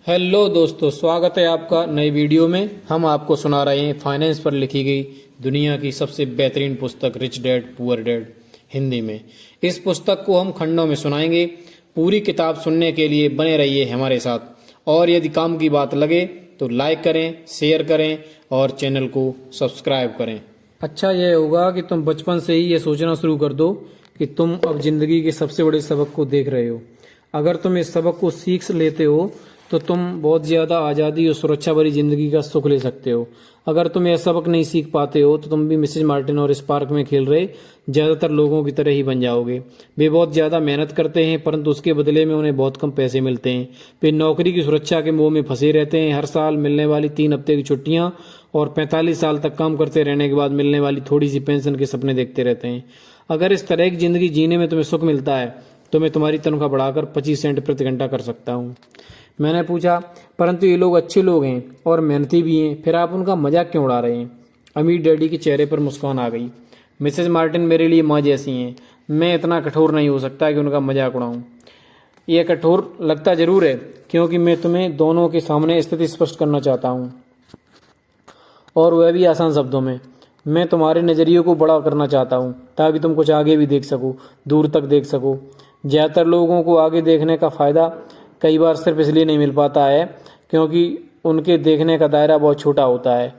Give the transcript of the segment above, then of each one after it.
Hello दोस्तों, स्वागत है आपका नई वीडियो में। हम आपको सुना रहे हैं फाइनेंस पर लिखी गई दुनिया की सबसे बेहतरीन पुस्तक rich dad poor dad Hindi में। इस पुस्तक को हम खंडों में सुनाएंगे। पूरी किताब सुनने के लिए बने रहिए हमारे साथ। और यदि काम की बात लगे तो लाइक करें, शेयर करें और चैनल को सब्सक्राइब करें। अच्छा यह होगा कि तुम बचपन से ही ये सोचना शुरू कर दो कि तुम अब जिंदगी के सबसे बड़े सबक को देख रहे हो। अगर तुम इस सबक को सीख लेते हो तो तुम बहुत ज्यादा आज़ादी और सुरक्षा भरी जिंदगी का सुख ले सकते हो। अगर तुम यह सबक नहीं सीख पाते हो तो तुम भी मिसेज मार्टिन और इस पार्क में खेल रहे ज्यादातर लोगों की तरह ही बन जाओगे। वे बहुत ज्यादा मेहनत करते हैं परंतु उसके बदले में उन्हें बहुत कम पैसे मिलते हैं। वे नौकरी की सुरक्षा के मोह में फंसे रहते हैं। हर साल मिलने वाली 3 हफ्ते की छुट्टियां और 45 साल तक काम करते रहने के बाद मिलने वाली थोड़ी सी पेंशन के सपने देखते रहते हैं। अगर इस तरह की जिंदगी जीने में तुम्हें सुख मिलता है तो मैं तुम्हारी तनख्वाह बढ़ाकर 25 सेंट प्रति घंटा कर सकता हूँ। मैंने पूछा, परंतु ये लोग अच्छे लोग हैं और मेहनती भी हैं, फिर आप उनका मजाक क्यों उड़ा रहे हैं? अमीर डैडी के चेहरे पर मुस्कान आ गई। मिसेज मार्टिन मेरे लिए माँ जैसी हैं। मैं इतना कठोर नहीं हो सकता कि उनका मजाक उड़ाऊं। यह कठोर लगता जरूर है क्योंकि मैं तुम्हें दोनों के सामने स्थिति स्पष्ट करना चाहता हूँ, और वह भी आसान शब्दों में। मैं तुम्हारे नजरिए को बड़ा करना चाहता हूँ ताकि तुम कुछ आगे भी देख सको, दूर तक देख सको। ज्यादातर लोगों को आगे देखने का फायदा कई बार सिर्फ इसलिए नहीं मिल पाता है क्योंकि उनके देखने का दायरा बहुत छोटा होता है।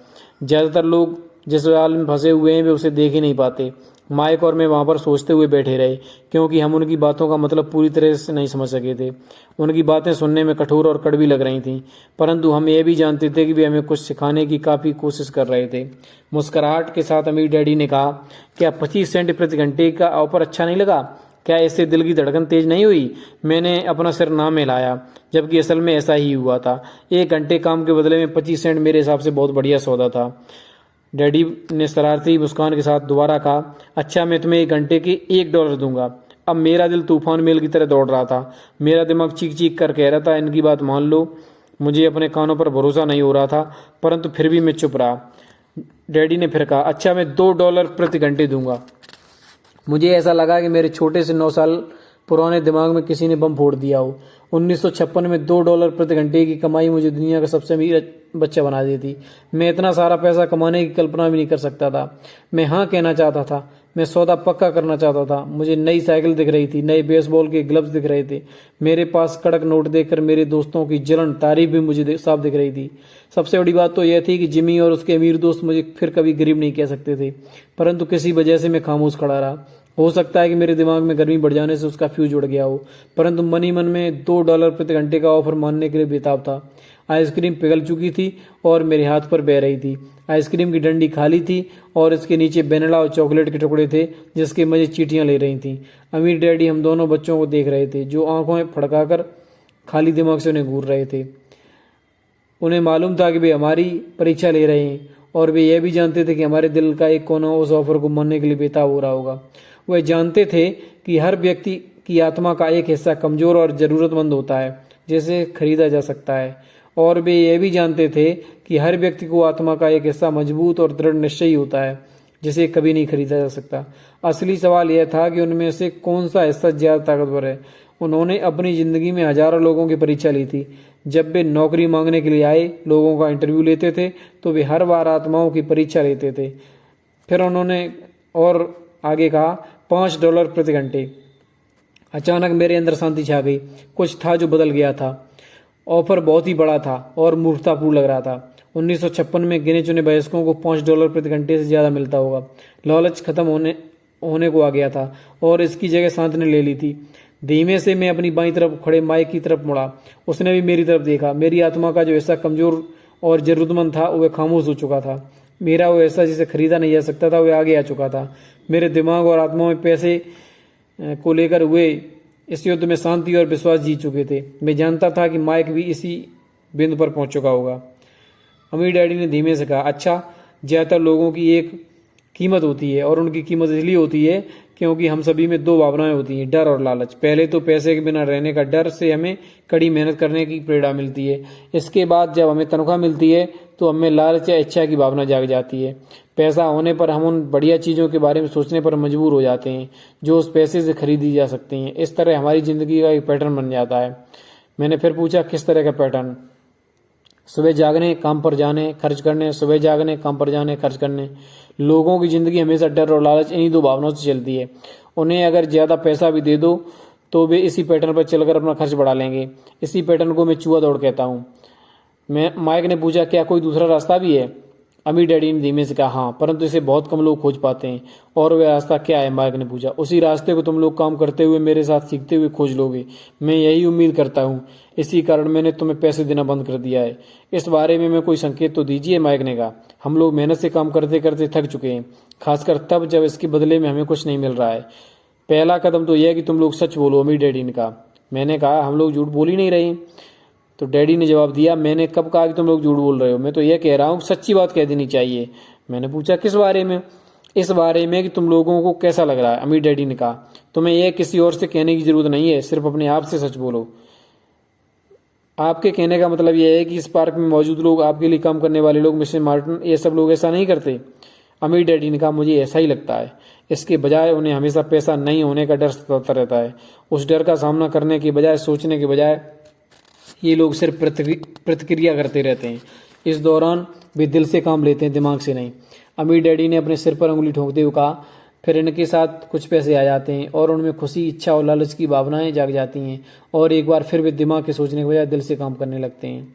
ज्यादातर लोग जिस जाल में फंसे हुए हैं वे उसे देख ही नहीं पाते। माइक और मैं वहां पर सोचते हुए बैठे रहे क्योंकि हम उनकी बातों का मतलब पूरी तरह से नहीं समझ सके थे। उनकी बातें सुनने में कठोर और कड़वी लग रही थीं, परंतु हम ये भी जानते थे कि वे हमें कुछ सिखाने की काफी कोशिश कर रहे थे। मुस्कुराहट के साथ अमीर डैडी ने कहा, क्या 25 सेंट प्रति घंटे का ऑफर अच्छा नहीं लगा? क्या इससे दिल की धड़कन तेज नहीं हुई? मैंने अपना सिर ना मिलाया, जबकि असल में ऐसा ही हुआ था। 1 घंटे काम के बदले में 25 सेंट मेरे हिसाब से बहुत बढ़िया सौदा था। डैडी ने शरारती मुस्कान के साथ दोबारा कहा, अच्छा मैं तुम्हें 1 घंटे के $1 दूंगा। अब मेरा दिल तूफान मेल की तरह दौड़ रहा था। मेरा दिमाग चीख चीख कर कह रहा था, इनकी बात मान लो। मुझे अपने कानों पर भरोसा नहीं हो रहा था, परंतु फिर भी मैं चुप रहा। डैडी ने फिर कहा, अच्छा मैं $2 प्रति घंटे दूंगा। मुझे ऐसा लगा कि मेरे छोटे से 9 साल पुराने दिमाग में किसी ने बम फोड़ दिया हो। 1956 में $2 प्रति घंटे की कमाई मुझे दुनिया का सबसे अमीर बच्चा बना देती। मैं इतना सारा पैसा कमाने की कल्पना भी नहीं कर सकता था। मैं हाँ कहना चाहता था। मैं सौदा पक्का करना चाहता था। मुझे नई साइकिल दिख रही थी, नए बेसबॉल के ग्लव्स दिख रहे थे। मेरे पास कड़क नोट देखकर मेरे दोस्तों की जलन तारीफ भी मुझे साफ दिख रही थी। सबसे बड़ी बात तो यह थी कि जिमी और उसके अमीर दोस्त मुझे फिर कभी गरीब नहीं कह सकते थे, परंतु किसी वजह से मैं खामोश खड़ा रहा। हो सकता है कि मेरे दिमाग में गर्मी बढ़ जाने से उसका फ्यूज उड़ गया हो, परंतु मन ही मन में $2 प्रति घंटे का ऑफर मानने के लिए बेताब था। आइसक्रीम पिघल चुकी थी और मेरे हाथ पर बह रही थी। आइसक्रीम की डंडी खाली थी और इसके नीचे वेनिला और चॉकलेट के टुकड़े थे जिसके मजे चींटियां ले रही थीं। अमीर डैडी हम दोनों बच्चों को देख रहे थे जो आंखों फड़काकर खाली दिमाग से उन्हें घूर रहे थे। उन्हें मालूम था कि वे हमारी परीक्षा ले रहे हैं और वे यह भी जानते थे कि हमारे दिल का एक कोना उस ऑफर को मानने के लिए बेताब हो रहा होगा। वे जानते थे कि हर व्यक्ति की आत्मा का एक हिस्सा कमजोर और जरूरतमंद होता है जिसे खरीदा जा सकता है, और वे यह भी जानते थे कि हर व्यक्ति को आत्मा का एक हिस्सा मजबूत और दृढ़ निश्चयी होता है जिसे कभी नहीं खरीदा जा सकता। असली सवाल यह था कि उनमें से कौन सा हिस्सा ज्यादा ताकतवर है। उन्होंने अपनी जिंदगी में हजारों लोगों की परीक्षा ली थी। जब वे नौकरी मांगने के लिए आए, लोगों का इंटरव्यू लेते थे, तो वे हर बार आत्माओं की परीक्षा लेते थे। फिर उन्होंने और आगे कहा, $5 प्रति घंटे। अचानक मेरे अंदर शांति छा गई। कुछ था जो बदल गया था। ऑफर बहुत ही बड़ा था और मूर्खतापूर्ण लग रहा था। 1956 में गिने चुने वयस्कों को $5 प्रति घंटे से ज्यादा मिलता होगा। लालच खत्म होने को आ गया था और इसकी जगह शांति ने ले ली थी। धीमे से मैं अपनी बाईं तरफ खड़े माइक की तरफ मुड़ा। उसने भी मेरी तरफ देखा। मेरी आत्मा का जो हिस्सा कमजोर और जरूरतमंद था वह खामोश हो चुका था। मेरा वो हिस्सा जिसे खरीदा नहीं जा सकता था वह आगे आ चुका था। मेरे दिमाग और आत्मा में पैसे को लेकर हुए इस युद्ध में शांति और विश्वास जीत चुके थे। मैं जानता था कि माइक भी इसी बिंदु पर पहुंच चुका होगा। अमीर डैडी ने धीमे से कहा, अच्छा ज्यादातर लोगों की एक कीमत होती है और उनकी कीमत इसलिए होती है क्योंकि हम सभी में 2 भावनाएं होती हैं, डर और लालच। पहले तो पैसे के बिना रहने का डर से हमें कड़ी मेहनत करने की प्रेरणा मिलती है। इसके बाद जब हमें तनख्वाह मिलती है तो हमें लालच या इच्छा की भावना जाग जाती है। पैसा होने पर हम उन बढ़िया चीज़ों के बारे में सोचने पर मजबूर हो जाते हैं जो उस पैसे से खरीदी जा सकती हैं। इस तरह हमारी ज़िंदगी का एक पैटर्न बन जाता है। मैंने फिर पूछा किस तरह का पैटर्न? सुबह जागने, काम पर जाने, खर्च करने, सुबह जागने, काम पर जाने, खर्च करने। लोगों की जिंदगी हमेशा डर और लालच इन्हीं दो भावनाओं से चलती है। उन्हें अगर ज्यादा पैसा भी दे दो तो वे इसी पैटर्न पर चलकर अपना खर्च बढ़ा लेंगे। इसी पैटर्न को मैं चूहा दौड़ कहता हूँ। मैं माइक ने पूछा क्या कोई दूसरा रास्ता भी है? अम्मी डैडी ने धीमे से कहा हाँ, परंतु इसे बहुत कम लोग खोज पाते हैं। और वह रास्ता क्या है? माइक ने पूछा। उसी रास्ते को तुम लोग काम करते हुए मेरे साथ सीखते हुए खोज लोगे। मैं यही उम्मीद करता हूँ, इसी कारण मैंने तुम्हें पैसे देना बंद कर दिया है। इस बारे में मैं कोई संकेत तो दीजिए, माइक ने कहा। हम लोग मेहनत से काम करते करते थक चुके हैं, खासकर तब जब इसके बदले में हमें कुछ नहीं मिल रहा है। पहला कदम तो यह है कि तुम लोग सच बोलो, अम्मी डैडी ने कहा। मैंने कहा हम लोग झूठ बोल ही नहीं रहे। तो डैडी ने जवाब दिया, मैंने कब कहा कि तुम लोग झूठ बोल रहे हो? मैं तो यह कह रहा हूँ सच्ची बात कह देनी चाहिए। मैंने पूछा किस बारे में? इस बारे में कि तुम लोगों को कैसा लग रहा है। अम्मी डैडी ने कहा तुम्हें यह किसी और से कहने की जरूरत नहीं है, सिर्फ अपने आप से सच बोलो। आपके कहने का मतलब यह है कि इस पार्क में मौजूद लोग, आपके लिए काम करने वाले लोग, मिस्टर मार्टिन, ये सब लोग ऐसा नहीं करते? अम्मी डैडी ने कहा मुझे ऐसा ही लगता है। इसके बजाय उन्हें हमेशा पैसा नहीं होने का डर सताता रहता है। उस डर का सामना करने के बजाय, सोचने के बजाय ये लोग सिर्फ प्रतिक्रिया करते रहते हैं। इस दौरान वे दिल से काम लेते हैं, दिमाग से नहीं। अम्मी डैडी ने अपने सिर पर उंगली ठोकते हुए कहा फिर इनके साथ कुछ पैसे आ जाते हैं और उनमें खुशी, इच्छा और लालच की भावनाएं जाग जाती हैं और एक बार फिर वे दिमाग के सोचने के बजाय दिल से काम करने लगते हैं।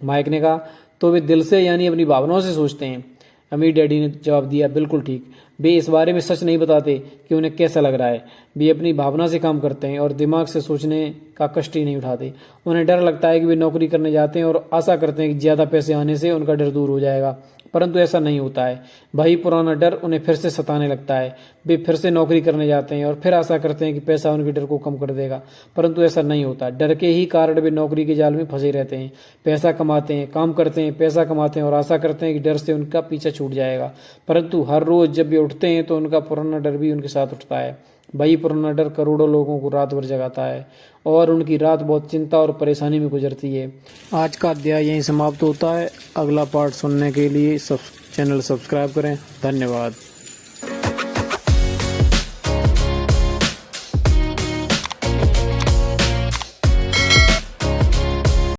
माइक ने कहा तो वे दिल से यानी अपनी भावनाओं से सोचते हैं? अम्मी डैडी ने जवाब दिया बिल्कुल ठीक। वे इस बारे में सच नहीं बताते कि उन्हें कैसा लग रहा है। वे अपनी भावना से काम करते हैं और दिमाग से सोचने का कष्ट ही नहीं उठाते। उन्हें डर लगता है कि वे नौकरी करने जाते हैं और आशा करते हैं कि ज्यादा पैसे आने से उनका डर दूर हो जाएगा, परंतु ऐसा नहीं होता है। वही पुराना डर उन्हें फिर से सताने लगता है। वे फिर से नौकरी करने जाते हैं और फिर आशा करते हैं कि पैसा उनके डर को कम कर देगा, परंतु ऐसा नहीं होता। डर के ही कारण वे नौकरी के जाल में फंसे रहते हैं। पैसा कमाते हैं, काम करते हैं, पैसा कमाते हैं और आशा करते हैं कि डर से उनका पीछा छूट जाएगा, परंतु हर रोज जब वे उठते हैं तो उनका पुराना डर भी उनके साथ उठता है। वही पुराना डर करोड़ों लोगों को रात भर जगाता है और उनकी रात बहुत चिंता और परेशानी में गुजरती है। आज का अध्याय यहीं समाप्त होता है। अगला पार्ट सुनने के लिए चैनल सब्सक्राइब करें। धन्यवाद।